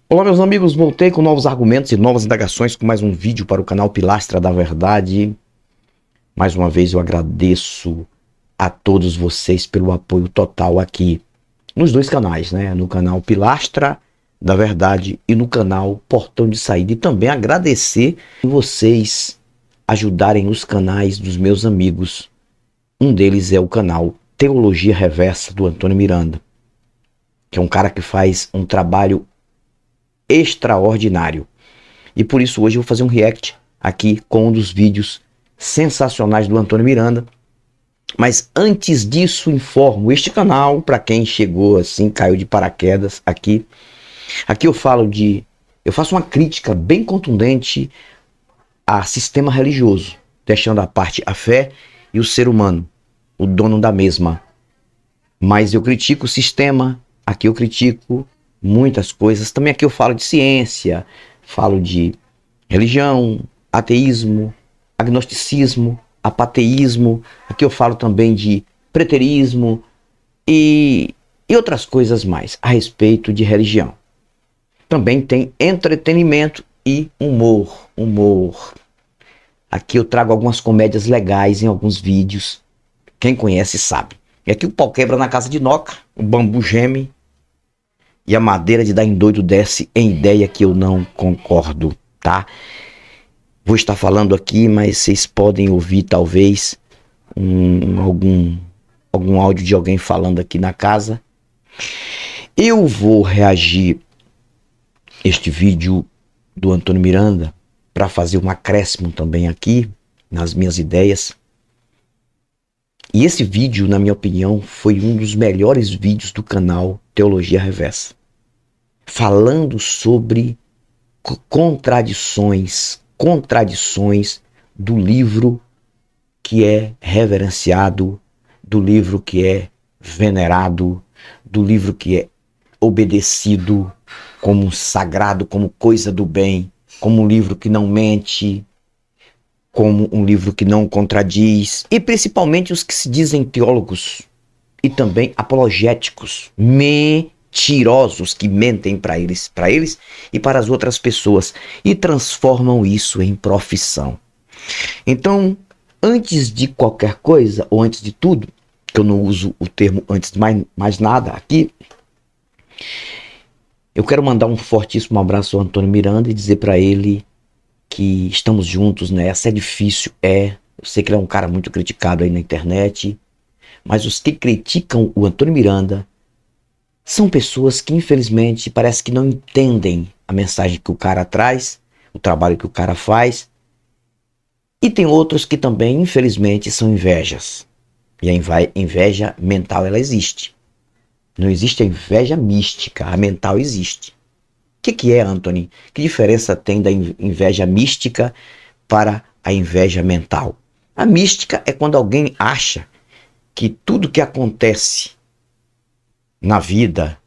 Olá, meus amigos, voltei com novos argumentos e novas indagações com mais um vídeo para o canal Pilastra da Verdade. Mais uma vez eu agradeço a todos vocês pelo apoio total aqui nos dois canais, né? No canal Pilastra da Verdade e no canal Portão de Saída. E também agradecer vocês ajudarem os canais dos meus amigos. Um deles é o canal Teologia Reversa do Antônio Miranda, que é um cara que faz um trabalho extraordinário. E por isso hoje eu vou fazer um react aqui com um dos vídeos sensacionais do Antônio Miranda. Mas antes disso, informo este canal, para quem chegou assim, caiu de paraquedas aqui. Aqui eu faço uma crítica bem contundente a sistema religioso, deixando à parte a fé e o ser humano, o dono da mesma. Mas eu critico o sistema, aqui eu critico muitas coisas. Também aqui eu falo de ciência, falo de religião, ateísmo, agnosticismo, apateísmo. Aqui eu falo também de preterismo e outras coisas mais a respeito de religião. Também tem entretenimento e humor. Aqui eu trago algumas comédias legais em alguns vídeos. Quem conhece sabe. E aqui o pau quebra na casa de Noca, o bambu geme e a madeira de dar em doido desce em ideia que eu não concordo, tá? Vou estar falando aqui, mas vocês podem ouvir talvez algum áudio de alguém falando aqui na casa. Eu vou reagir este vídeo do Antônio Miranda para fazer um acréscimo também aqui nas minhas ideias. E esse vídeo, na minha opinião, foi um dos melhores vídeos do canal Teologia Reversa, falando sobre contradições do livro que é reverenciado, do livro que é venerado, do livro que é obedecido como um sagrado, como coisa do bem, como um livro que não mente, como um livro que não contradiz, e principalmente os que se dizem teólogos e também apologéticos, mentirosos que mentem para eles e para as outras pessoas e transformam isso em profissão. Então, antes de qualquer coisa, ou antes de tudo, que eu não uso o termo antes de mais nada aqui, eu quero mandar um fortíssimo abraço ao Antônio Miranda e dizer para ele que estamos juntos nessa. É difícil, eu sei que ele é um cara muito criticado aí na internet, mas os que criticam o Antônio Miranda são pessoas que infelizmente parece que não entendem a mensagem que o cara traz, o trabalho que o cara faz. E tem outros que também infelizmente são invejas. E a inveja mental, ela existe. Não existe a inveja mística, a mental existe. O que é, Anthony? Que diferença tem da inveja mística para a inveja mental? A mística é quando alguém acha que tudo que acontece na vida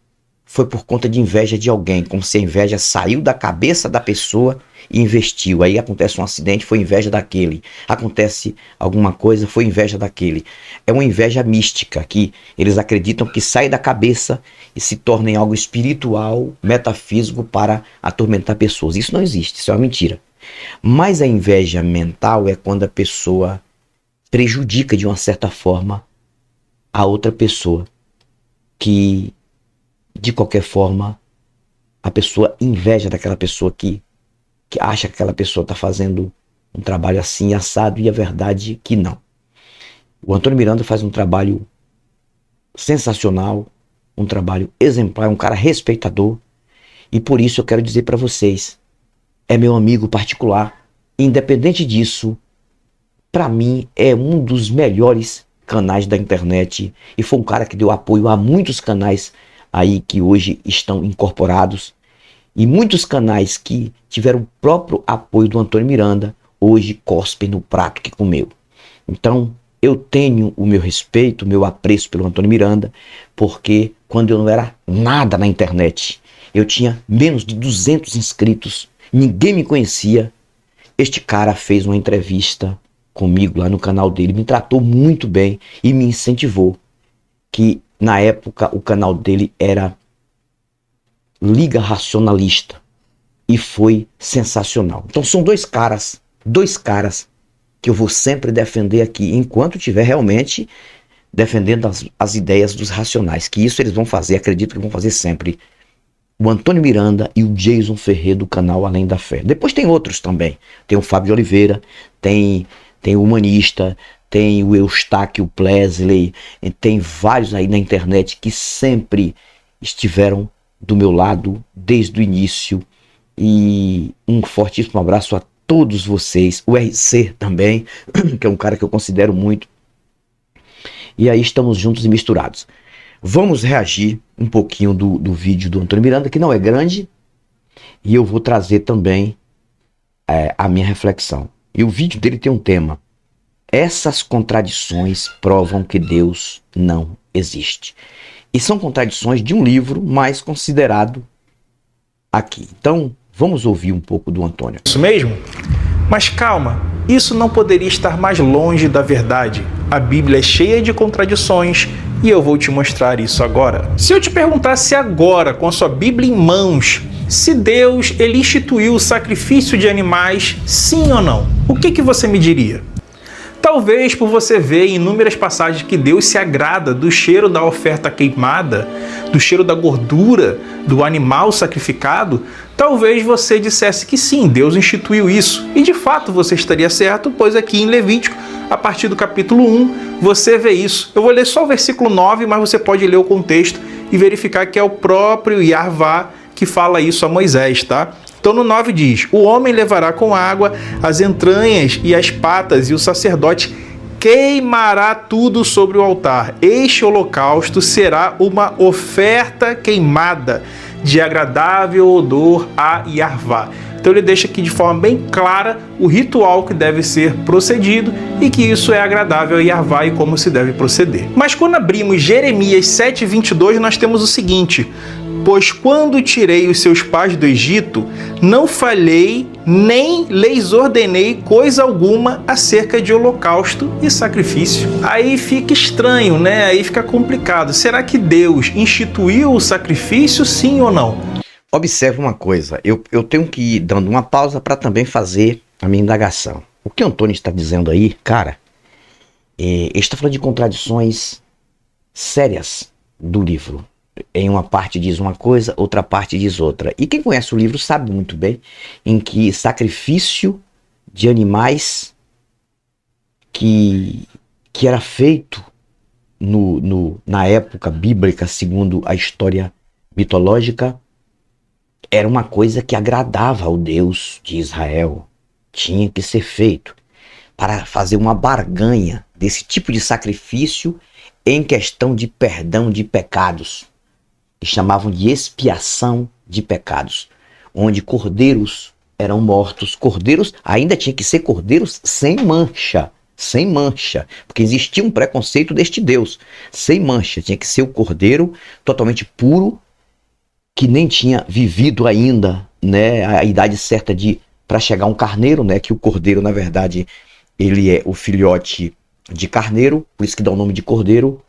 foi por conta de inveja de alguém, como se a inveja saiu da cabeça da pessoa e investiu. Aí acontece um acidente, foi inveja daquele. Acontece alguma coisa, foi inveja daquele. É uma inveja mística, que eles acreditam que sai da cabeça e se torna em algo espiritual, metafísico, para atormentar pessoas. Isso não existe, isso é uma mentira. Mas a inveja mental é quando a pessoa prejudica de uma certa forma a outra pessoa, que de qualquer forma a pessoa inveja daquela pessoa que acha que aquela pessoa está fazendo um trabalho assim assado, e a verdade que não. O Antônio Miranda faz um trabalho sensacional, um trabalho exemplar, um cara respeitador, e por isso eu quero dizer para vocês, é meu amigo particular. Independente disso, para mim é um dos melhores canais da internet, e foi um cara que deu apoio a muitos canais aí que hoje estão incorporados, e muitos canais que tiveram o próprio apoio do Antônio Miranda hoje cospem no prato que comeu. Então eu tenho o meu respeito, o meu apreço pelo Antônio Miranda, porque quando eu não era nada na internet, eu tinha menos de 200 inscritos, ninguém me conhecia, este cara fez uma entrevista comigo lá no canal dele, me tratou muito bem e me incentivou, que na época o canal dele era Liga Racionalista. E foi sensacional. Então são dois caras que eu vou sempre defender aqui, enquanto estiver realmente defendendo as ideias dos racionais, que isso eles vão fazer, acredito que vão fazer sempre. O Antônio Miranda e o Jason Ferreira do canal Além da Fé. Depois tem outros também. Tem o Fábio de Oliveira, tem o Humanista, tem o Eustáquio Plesley, tem vários aí na internet que sempre estiveram do meu lado desde o início. E um fortíssimo abraço a todos vocês. O RC também, que é um cara que eu considero muito. E aí estamos juntos e misturados. Vamos reagir um pouquinho do vídeo do Antônio Miranda, que não é grande. E eu vou trazer também a minha reflexão. E o vídeo dele tem um tema: essas contradições provam que Deus não existe. E são contradições de um livro mais considerado aqui. Então, vamos ouvir um pouco do Antônio. Isso mesmo? Mas calma, isso não poderia estar mais longe da verdade. A Bíblia é cheia de contradições e eu vou te mostrar isso agora. Se eu te perguntasse agora, com a sua Bíblia em mãos, se Deus ele instituiu o sacrifício de animais, sim ou não, o que você me diria? Talvez por você ver em inúmeras passagens que Deus se agrada do cheiro da oferta queimada, do cheiro da gordura do animal sacrificado, talvez você dissesse que sim, Deus instituiu isso. E de fato você estaria certo, pois aqui em Levítico, a partir do capítulo 1, você vê isso. Eu vou ler só o versículo 9, mas você pode ler o contexto e verificar que é o próprio Yahavá que fala isso a Moisés, tá? Então no 9 diz: o homem levará com água as entranhas e as patas, e o sacerdote queimará tudo sobre o altar. Este holocausto será uma oferta queimada de agradável odor a Yahavá. Então ele deixa aqui de forma bem clara o ritual que deve ser procedido e que isso é agradável a Yahavá e como se deve proceder. Mas quando abrimos Jeremias 7:22, nós temos o seguinte: pois quando tirei os seus pais do Egito, não falhei nem lhes ordenei coisa alguma acerca de holocausto e sacrifício. Aí fica estranho, né? Aí fica complicado. Será que Deus instituiu o sacrifício, sim ou não? Observe uma coisa, eu tenho que ir dando uma pausa para também fazer a minha indagação. O que o Antônio está dizendo aí, cara, ele está falando de contradições sérias do livro. Em uma parte diz uma coisa, outra parte diz outra. E quem conhece o livro sabe muito bem em que sacrifício de animais que era feito na época bíblica, segundo a história mitológica, era uma coisa que agradava ao Deus de Israel. Tinha que ser feito para fazer uma barganha desse tipo de sacrifício em questão de perdão de pecados. E chamavam de expiação de pecados, onde cordeiros eram mortos. Cordeiros ainda tinha que ser cordeiros sem mancha, porque existia um preconceito deste Deus, sem mancha. Tinha que ser o cordeiro totalmente puro, que nem tinha vivido ainda, né, a idade certa para chegar um carneiro, né, que o cordeiro, na verdade, ele é o filhote de carneiro, por isso que dá o nome de cordeiro.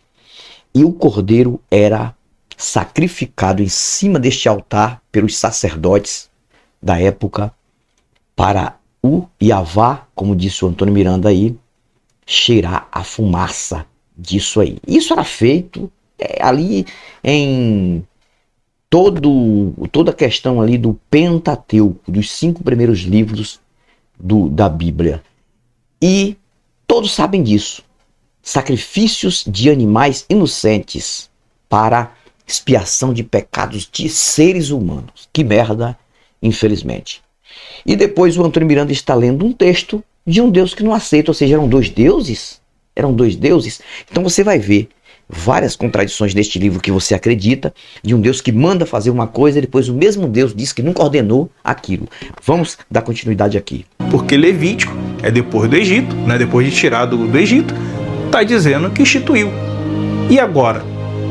E o cordeiro era sacrificado em cima deste altar pelos sacerdotes da época para o Yahavá, como disse o Antônio Miranda aí, cheirar a fumaça disso aí. Isso era feito ali em toda a questão ali do Pentateuco, dos 5 primeiros livros da Bíblia. E todos sabem disso. Sacrifícios de animais inocentes para expiação de pecados de seres humanos. Que merda, infelizmente. E depois o Antônio Miranda está lendo um texto de um Deus que não aceita, ou seja, eram dois deuses? Eram dois deuses? Então você vai ver várias contradições neste livro que você acredita, de um Deus que manda fazer uma coisa e depois o mesmo Deus diz que nunca ordenou aquilo. Vamos dar continuidade aqui. Porque Levítico é depois do Egito, né? Depois de tirar do Egito, está dizendo que instituiu. E agora?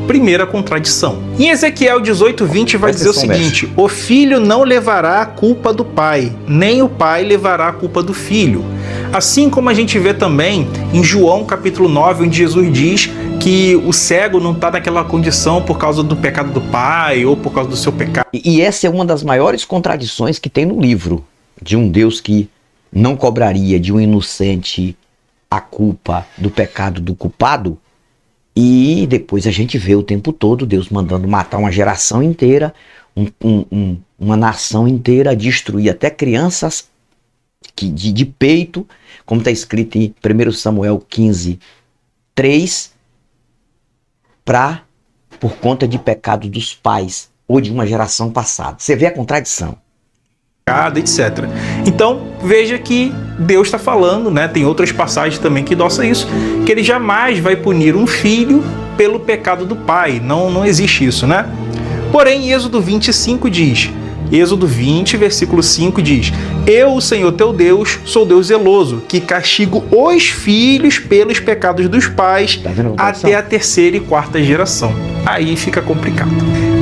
Primeira contradição. Em Ezequiel 18:20 vai dizer o seguinte: o filho não levará a culpa do pai, nem o pai levará a culpa do filho. Assim como a gente vê também em João capítulo 9, onde Jesus diz que o cego não está naquela condição por causa do pecado do pai ou por causa do seu pecado. E essa é uma das maiores contradições que tem no livro, de um Deus que não cobraria de um inocente a culpa do pecado do culpado, e depois a gente vê o tempo todo Deus mandando matar uma geração inteira, uma nação inteira, destruir até crianças de peito, como está escrito em 1 Samuel 15:3, por conta de pecado dos pais ou de uma geração passada. Você vê a contradição. Etc. Então, veja que Deus está falando, né? Tem outras passagens também que endossam isso, que ele jamais vai punir um filho pelo pecado do pai. Não existe isso, né? Porém, Êxodo 25 diz, Êxodo 20, versículo 5 diz: Eu, o Senhor teu Deus, sou Deus zeloso, que castigo os filhos pelos pecados dos pais até a terceira e quarta geração. Aí fica complicado.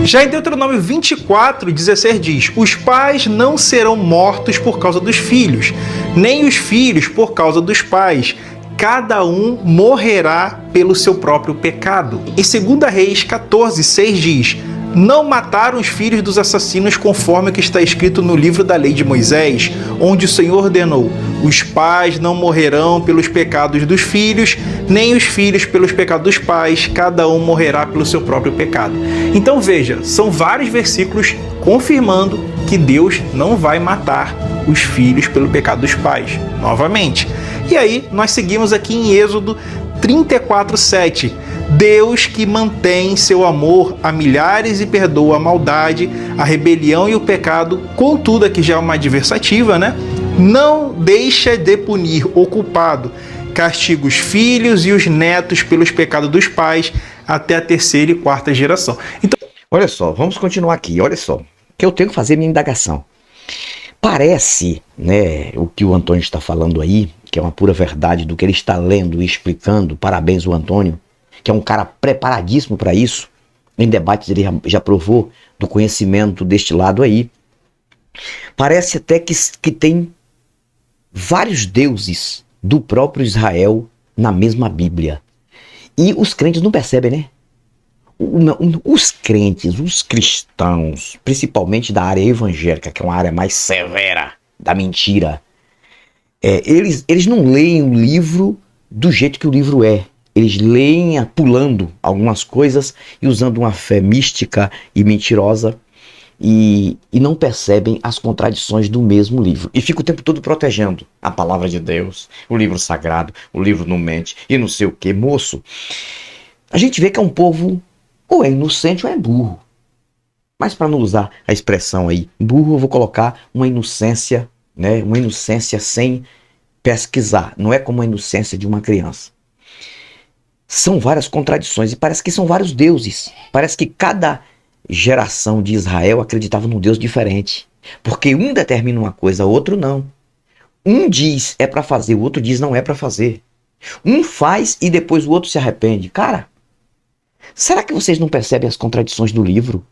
Já em Deuteronômio 24:16 diz: Os pais não serão mortos por causa dos filhos, nem os filhos por causa dos pais. Cada um morrerá pelo seu próprio pecado. Em 2 Reis 14:6 diz: Não mataram os filhos dos assassinos conforme o que está escrito no livro da lei de Moisés, onde o Senhor ordenou: os pais não morrerão pelos pecados dos filhos, nem os filhos pelos pecados dos pais, cada um morrerá pelo seu próprio pecado. Então veja, são vários versículos confirmando que Deus não vai matar os filhos pelo pecado dos pais, novamente. E aí nós seguimos aqui em Êxodo 34:7. Deus que mantém seu amor a milhares e perdoa a maldade, a rebelião e o pecado, contudo, aqui já é uma adversativa, né? Não deixa de punir o culpado, castiga os filhos e os netos pelos pecados dos pais até a terceira e quarta geração. Então, olha só, vamos continuar aqui, olha só, que eu tenho que fazer minha indagação. Parece, né, o que o Antônio está falando aí, que é uma pura verdade do que ele está lendo e explicando, parabéns o Antônio, que é um cara preparadíssimo para isso, em debates ele já provou do conhecimento deste lado aí. Parece até que tem vários deuses do próprio Israel na mesma Bíblia. E os crentes não percebem, né? Os crentes, os cristãos, principalmente da área evangélica, que é uma área mais severa da mentira, eles não leem o livro do jeito que o livro é. Eles leem pulando algumas coisas e usando uma fé mística e mentirosa e não percebem as contradições do mesmo livro. E fica o tempo todo protegendo a palavra de Deus, o livro sagrado, o livro não mente e não sei o que. Moço, a gente vê que é um povo ou é inocente ou é burro. Mas para não usar a expressão aí, burro, eu vou colocar uma inocência, né? Uma inocência sem pesquisar. Não é como a inocência de uma criança. São várias contradições e parece que são vários deuses. Parece que cada geração de Israel acreditava num Deus diferente. Porque um determina uma coisa, outro não. Um diz é para fazer, o outro diz não é para fazer. Um faz e depois o outro se arrepende. Cara, será que vocês não percebem as contradições do livro?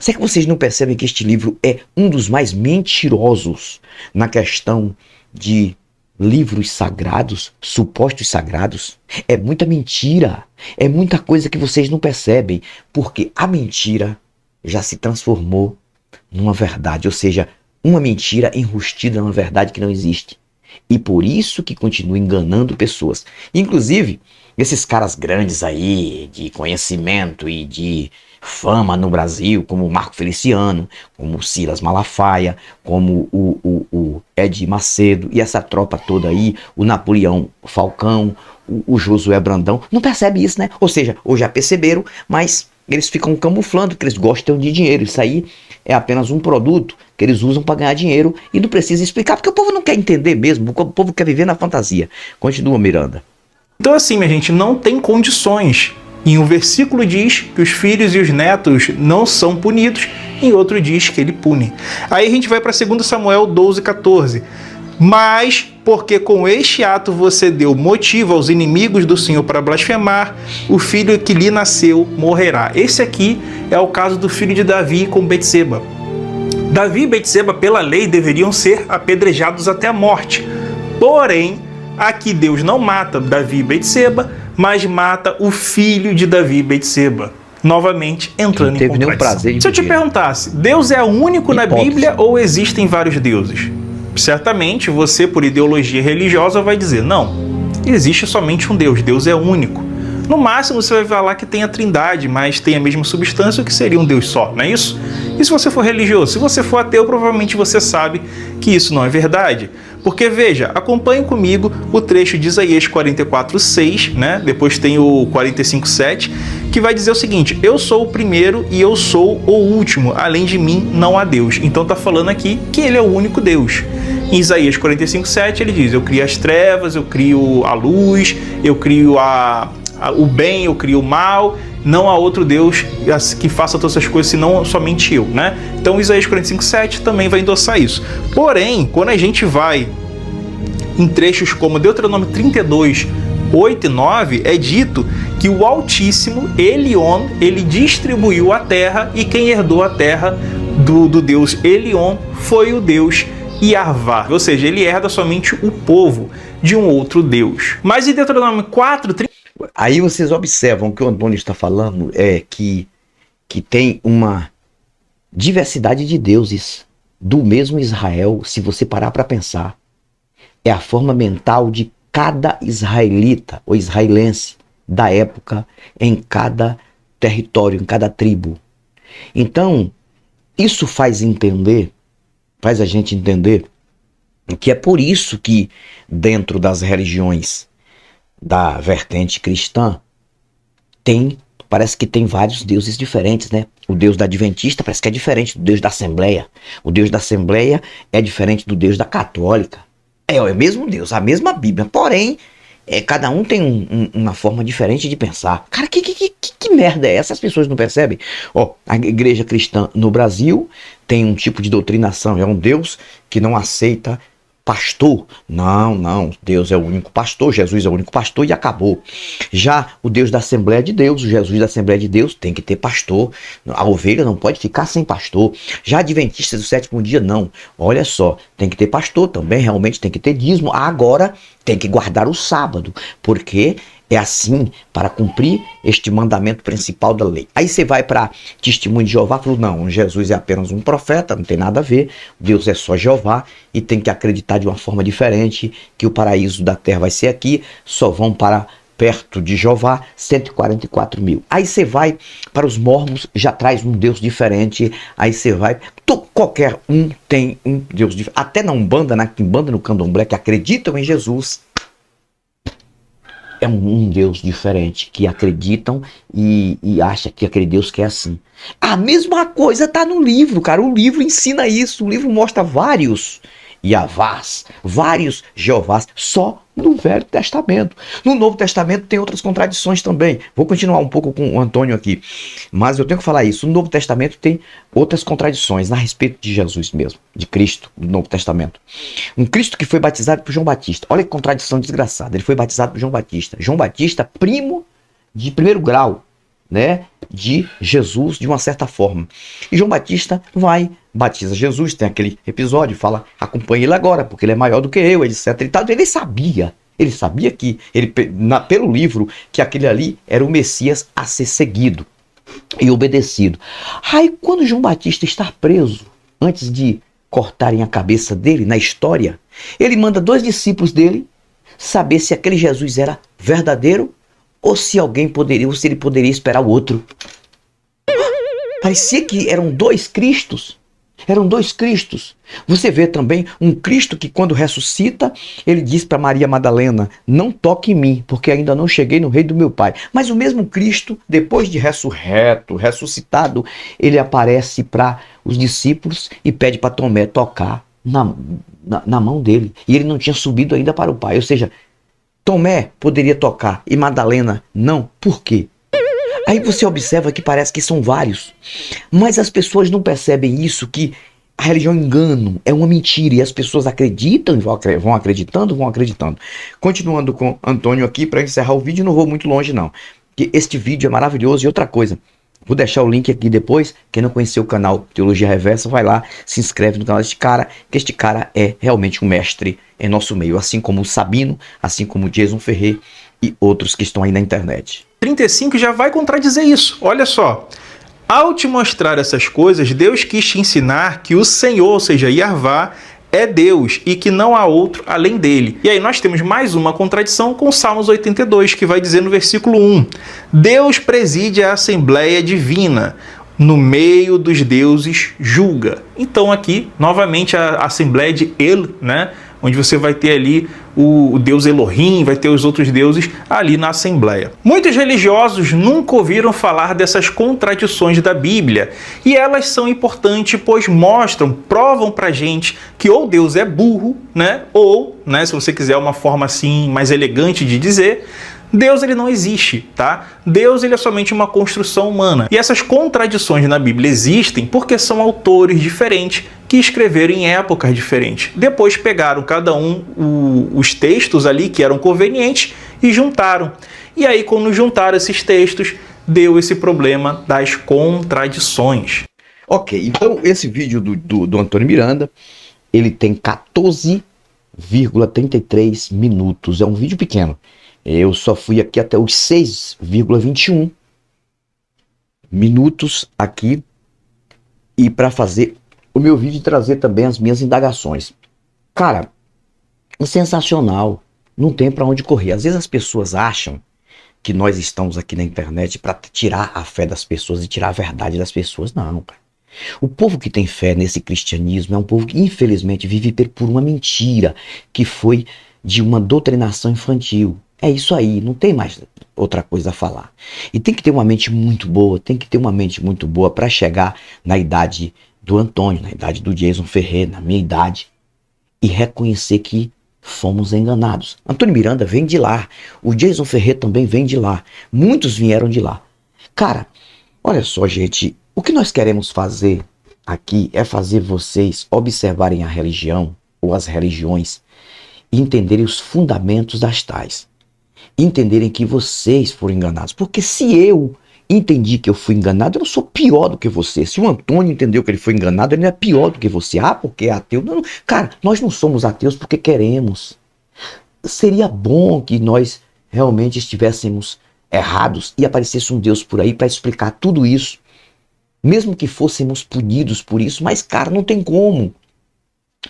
Será que vocês não percebem que este livro é um dos mais mentirosos na questão de livros sagrados, supostos sagrados? É muita mentira, é muita coisa que vocês não percebem, porque a mentira já se transformou numa verdade, ou seja, uma mentira enrustida numa verdade que não existe. E por isso que continua enganando pessoas. Inclusive, esses caras grandes aí, de conhecimento e de fama no Brasil, como o Marco Feliciano, como o Silas Malafaia, como o Ed Macedo e essa tropa toda aí, o Napoleão Falcão, o Josué Brandão, não percebe isso, né? Ou seja, ou já perceberam, mas eles ficam camuflando que eles gostam de dinheiro. Isso aí é apenas um produto que eles usam para ganhar dinheiro e não precisa explicar, porque o povo não quer entender mesmo, o povo quer viver na fantasia. Continua, Miranda. Então assim, minha gente, não tem condições. Em um versículo diz que os filhos e os netos não são punidos, em outro diz que ele pune. Aí a gente vai para 2 Samuel 12:14. Mas, porque com este ato você deu motivo aos inimigos do Senhor para blasfemar, o filho que lhe nasceu morrerá. Esse aqui é o caso do filho de Davi com Betseba. Davi e Betseba, pela lei, deveriam ser apedrejados até a morte. Porém, aqui Deus não mata Davi e Betseba, mas mata o filho de Davi, Betseba. Novamente entrando em contradição. Se eu te perguntasse, Deus é único na Bíblia ou existem vários deuses? Certamente você, por ideologia religiosa, vai dizer, não, existe somente um Deus, Deus é único. No máximo você vai falar que tem a Trindade, mas tem a mesma substância, que seria um Deus só, não é isso? E se você for religioso? Se você for ateu, provavelmente você sabe que isso não é verdade. Porque, veja, acompanhe comigo o trecho de Isaías 44:6, né? Depois tem o 45:7, que vai dizer o seguinte, eu sou o primeiro e eu sou o último, além de mim não há Deus. Então está falando aqui que ele é o único Deus. Em Isaías 45:7 ele diz, eu crio as trevas, eu crio a luz, eu crio o bem, eu crio o mal, não há outro Deus que faça todas essas coisas, senão somente eu, né? Então Isaías 45:7 também vai endossar isso. Porém, quando a gente vai em trechos como Deuteronômio 32:8 e 9, é dito que o Altíssimo, Elion, ele distribuiu a terra e quem herdou a terra do Deus Elion foi o Deus Yarvá, ou seja, ele herda somente o povo de um outro Deus. Mas em Deuteronômio 4:30, aí vocês observam que o Antônio está falando que tem uma diversidade de deuses do mesmo Israel, se você parar para pensar. É a forma mental de cada israelita ou israelense da época em cada território, em cada tribo. Então, isso faz a gente entender que é por isso que dentro das religiões da vertente cristã parece que tem vários deuses diferentes, né? O Deus da Adventista parece que é diferente do Deus da Assembleia. O Deus da Assembleia é diferente do Deus da Católica. É o mesmo Deus, a mesma Bíblia, porém, cada um tem uma forma diferente de pensar. Cara, que merda é essa? As pessoas não percebem? A igreja cristã no Brasil tem um tipo de doutrinação, é um Deus que não aceita pastor. Não, Deus é o único pastor, Jesus é o único pastor e acabou. Já o Deus da Assembleia de Deus, o Jesus da Assembleia de Deus tem que ter pastor, a ovelha não pode ficar sem pastor. Já Adventistas do sétimo dia, não. Olha só, tem que ter pastor também, realmente tem que ter dízimo. Agora tem que guardar o sábado, porque é assim para cumprir este mandamento principal da lei. Aí você vai para Testemunho de Jeová, falou, não, Jesus é apenas um profeta, não tem nada a ver, Deus é só Jeová e tem que acreditar de uma forma diferente que o paraíso da terra vai ser aqui, só vão para perto de Jeová 144 mil. Aí você vai para os mormons, já traz um Deus diferente, aí você vai, qualquer um tem um Deus diferente, até na Umbanda, na Quimbanda, no Candomblé, que acreditam em Jesus, é um Deus diferente, que acreditam e acha que aquele Deus que é assim. A mesma coisa está no livro, cara. O livro ensina isso. O livro mostra vários Yavás, vários Jeovás, só no Velho Testamento. No Novo Testamento tem outras contradições também. Vou continuar um pouco com o Antônio aqui, mas eu tenho que falar isso. No Novo Testamento tem outras contradições a respeito de Jesus mesmo, de Cristo, do Novo Testamento. Um Cristo que foi batizado por João Batista. Olha que contradição desgraçada. Ele foi batizado por João Batista. João Batista, primo de primeiro grau, né, de Jesus, de uma certa forma. E João Batista batiza Jesus, tem aquele episódio, fala, acompanhe ele agora, porque ele é maior do que eu, etc. E tal. Ele sabia que, pelo livro, que aquele ali era o Messias a ser seguido e obedecido. Aí, quando João Batista está preso, antes de cortarem a cabeça dele, na história, ele manda 2 discípulos dele saber se aquele Jesus era verdadeiro ou se ele poderia esperar o outro. Parecia que eram 2 Cristos. Eram 2 Cristos. Você vê também um Cristo que, quando ressuscita, ele diz para Maria Madalena, não toque em mim, porque ainda não cheguei no reino do meu Pai. Mas o mesmo Cristo, depois de ressuscitado, ele aparece para os discípulos e pede para Tomé tocar na mão dele. E ele não tinha subido ainda para o Pai. Ou seja, Tomé poderia tocar e Madalena não. Por quê? Aí você observa que parece que são vários, mas as pessoas não percebem isso, que a religião é um engano, é uma mentira, e as pessoas acreditam, vão acreditando. Continuando com Antônio aqui, para encerrar o vídeo, não vou muito longe não, porque este vídeo é maravilhoso. E outra coisa, vou deixar o link aqui depois. Quem não conheceu o canal Teologia Reversa, vai lá, se inscreve no canal deste cara, que este cara é realmente um mestre em nosso meio, assim como o Sabino, assim como o Jason Ferrer e outros que estão aí na internet. 35 já vai contradizer isso. Olha só. Ao te mostrar essas coisas, Deus quis te ensinar que o Senhor, ou seja, Yahavá, é Deus e que não há outro além dele. E aí nós temos mais uma contradição com Salmos 82, que vai dizer no versículo 1: Deus preside a Assembleia Divina, no meio dos deuses julga. Então aqui, novamente, a Assembleia de El, né? Onde você vai ter ali o deus Elohim, vai ter os outros deuses ali na Assembleia. Muitos religiosos nunca ouviram falar dessas contradições da Bíblia, e elas são importantes, pois mostram, provam pra gente que ou Deus é burro, né? Ou, né, se você quiser uma forma assim mais elegante de dizer, Deus ele não existe, tá? Deus ele é somente uma construção humana. E essas contradições na Bíblia existem porque são autores diferentes que escreveram em épocas diferentes. Depois pegaram cada um os textos ali que eram convenientes e juntaram. E aí, quando juntaram esses textos, deu esse problema das contradições. Ok, então esse vídeo do Antônio Miranda, ele tem 14,33 minutos. É um vídeo pequeno. Eu só fui aqui até os 6,21 minutos aqui e para fazer o meu vídeo e trazer também as minhas indagações. Cara, é sensacional. Não tem para onde correr. Às vezes as pessoas acham que nós estamos aqui na internet para tirar a fé das pessoas e tirar a verdade das pessoas. Não, cara. O povo que tem fé nesse cristianismo é um povo que infelizmente vive por uma mentira que foi de uma doutrinação infantil. É isso aí, não tem mais outra coisa a falar. E tem que ter uma mente muito boa, para chegar na idade do Antônio, na idade do Jason Ferreira, na minha idade, e reconhecer que fomos enganados. Antônio Miranda vem de lá, o Jason Ferreira também vem de lá, muitos vieram de lá. Cara, olha só, gente, o que nós queremos fazer aqui é fazer vocês observarem a religião ou as religiões e entenderem os fundamentos das tais. Entenderem que vocês foram enganados. Porque se eu entendi que eu fui enganado, eu não sou pior do que você. Se o Antônio entendeu que ele foi enganado, ele não é pior do que você. Ah, porque é ateu. Não, cara, nós não somos ateus porque queremos. Seria bom que nós realmente estivéssemos errados e aparecesse um Deus por aí para explicar tudo isso. Mesmo que fôssemos punidos por isso, mas, cara, não tem como.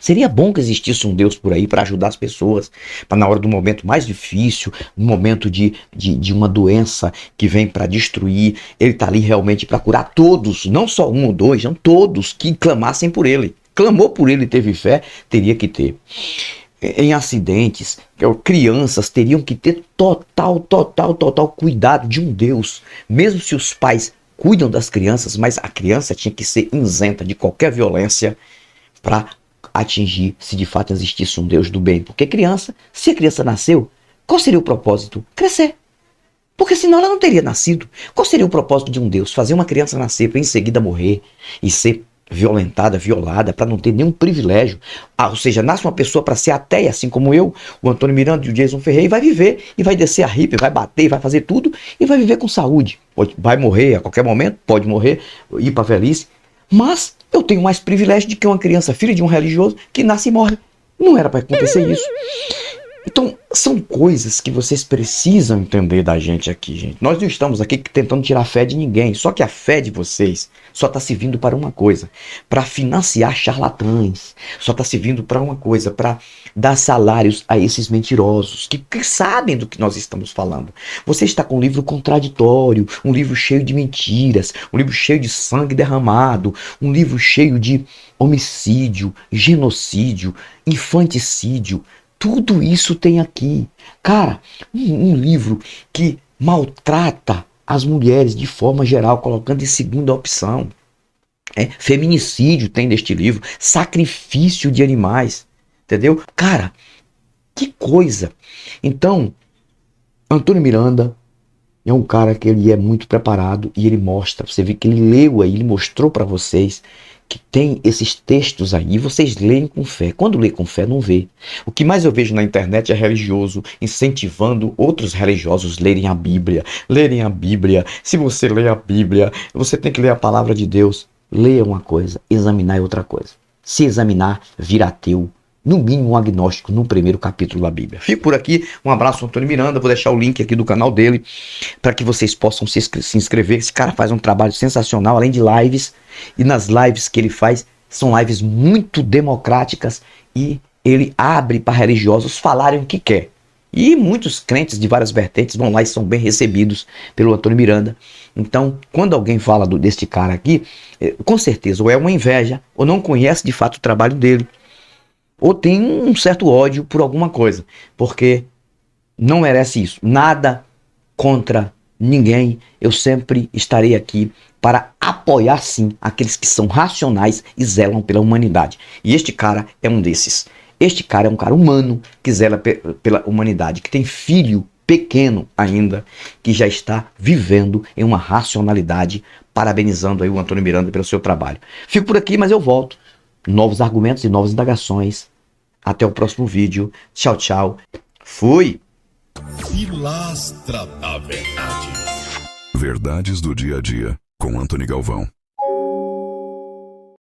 Seria bom que existisse um Deus por aí para ajudar as pessoas, para na hora do momento mais difícil, no momento de uma doença que vem para destruir, ele está ali realmente para curar todos, não só um ou dois, não todos que clamassem por ele. Clamou por ele, teve fé, teria que ter. Em acidentes, crianças teriam que ter total cuidado de um Deus, mesmo se os pais cuidam das crianças, mas a criança tinha que ser isenta de qualquer violência para atingir se de fato existisse um Deus do bem. Porque se a criança nasceu, qual seria o propósito? Crescer. Porque senão ela não teria nascido. Qual seria o propósito de um Deus? Fazer uma criança nascer para em seguida morrer e ser violentada, violada, para não ter nenhum privilégio. Ou seja, nasce uma pessoa para ser ateia, assim como eu, o Antônio Miranda e o Jason Ferreira, e vai viver, e vai descer a hippie, vai bater, vai fazer tudo, e vai viver com saúde. Vai morrer a qualquer momento, pode morrer, ir para a velhice, mas eu tenho mais privilégio do que uma criança, filha de um religioso, que nasce e morre. Não era para acontecer isso. Então, são coisas que vocês precisam entender da gente aqui, gente. Nós não estamos aqui tentando tirar a fé de ninguém. Só que a fé de vocês só está servindo para uma coisa. Para financiar charlatães. Só está servindo para uma coisa. Para dar salários a esses mentirosos. Que sabem do que nós estamos falando. Você está com um livro contraditório. Um livro cheio de mentiras. Um livro cheio de sangue derramado. Um livro cheio de homicídio, genocídio, infanticídio. Tudo isso tem aqui. Cara, um livro que maltrata as mulheres de forma geral, colocando em segunda opção. Feminicídio tem neste livro. Sacrifício de animais. Entendeu? Cara, que coisa. Então, Antônio Miranda é um cara que ele é muito preparado e ele mostra. Você vê que ele leu aí, ele mostrou para vocês que tem esses textos aí, vocês leem com fé. Quando lê com fé, não vê. O que mais eu vejo na internet é religioso incentivando outros religiosos lerem a Bíblia. Lerem a Bíblia. Se você lê a Bíblia, você tem que ler a palavra de Deus. Leia uma coisa, examinar é outra coisa. Se examinar, vira ateu. no mínimo um agnóstico no primeiro capítulo da Bíblia. Fico por aqui, um abraço, Antônio Miranda, vou deixar o link aqui do canal dele, para que vocês possam se inscrever. Esse cara faz um trabalho sensacional, além de lives, e nas lives que ele faz, são lives muito democráticas, e ele abre para religiosos falarem o que quer. E muitos crentes de várias vertentes vão lá e são bem recebidos pelo Antônio Miranda. Então, quando alguém fala deste cara aqui, com certeza, ou é uma inveja, ou não conhece de fato o trabalho dele, ou tem um certo ódio por alguma coisa, porque não merece isso. Nada contra ninguém, eu sempre estarei aqui para apoiar sim aqueles que são racionais e zelam pela humanidade. E este cara é um desses. Este cara é um cara humano que zela pela humanidade, que tem filho pequeno ainda, que já está vivendo em uma racionalidade, parabenizando aí o Antônio Miranda pelo seu trabalho. Fico por aqui, mas eu volto. Novos argumentos e novas indagações. Até o próximo vídeo. Tchau, tchau. Fui! Pilastra da Verdade. Verdades do dia a dia, com Antony Galvão.